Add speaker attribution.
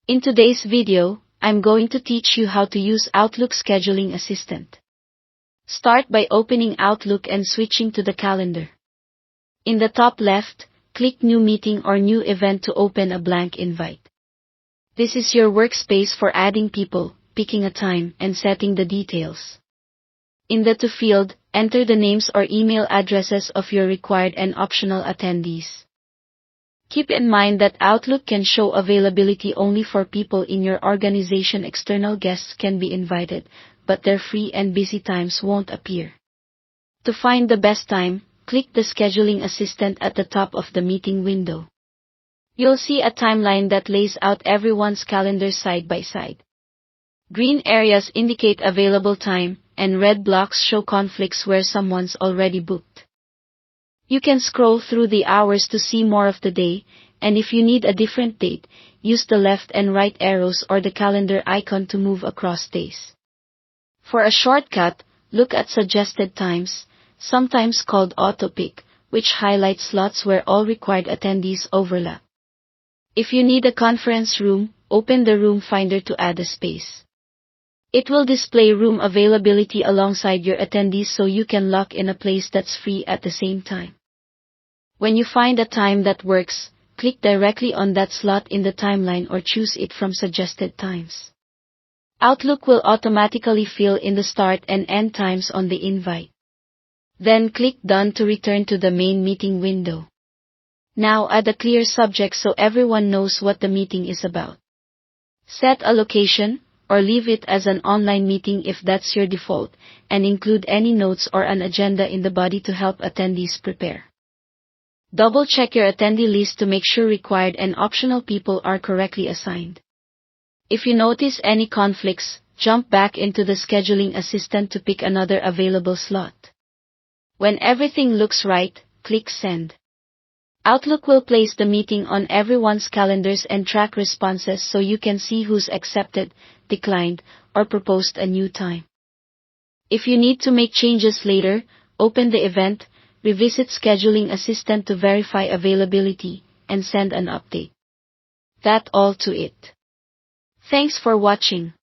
Speaker 1: In today's video, I'm going to teach you how to use Outlook Scheduling Assistant. Start by opening Outlook and switching to the calendar. In the top left, click New Meeting or New Event to open a blank invite. This is your workspace for adding people, picking a time, and setting the details. In the To field, enter the names or email addresses of your required and optional attendees. Keep in mind that Outlook can show availability only for people in your organization. External guests can be invited, but their free and busy times won't appear. To find the best time, click the Scheduling Assistant at the top of the meeting window. You'll see a timeline that lays out everyone's calendars side by side. Green areas indicate available time, and red blocks show conflicts where someone's already booked. You can scroll through the hours to see more of the day, and if you need a different date, use the left and right arrows or the calendar icon to move across days. For a shortcut, look at Suggested Times, sometimes called Auto-Pick, which highlights slots where all required attendees overlap. If you need a conference room, open the Room Finder to add a space. It will display room availability alongside your attendees so you can lock in a place that's free at the same time. When you find a time that works, click directly on that slot in the timeline or choose it from Suggested Times. Outlook will automatically fill in the start and end times on the invite. Then click Done to return to the main meeting window. Now add a clear subject so everyone knows what the meeting is about. Set a location, or leave it as an online meeting if that's your default, and include any notes or an agenda in the body to help attendees prepare. Double-check your attendee list to make sure required and optional people are correctly assigned. If you notice any conflicts, jump back into the Scheduling Assistant to pick another available slot. When everything looks right, click Send. Outlook will place the meeting on everyone's calendars and track responses so you can see who's accepted, declined, or proposed a new time. If you need to make changes later, open the event, revisit Scheduling Assistant to verify availability, and send an update. That's all to it. Thanks for watching.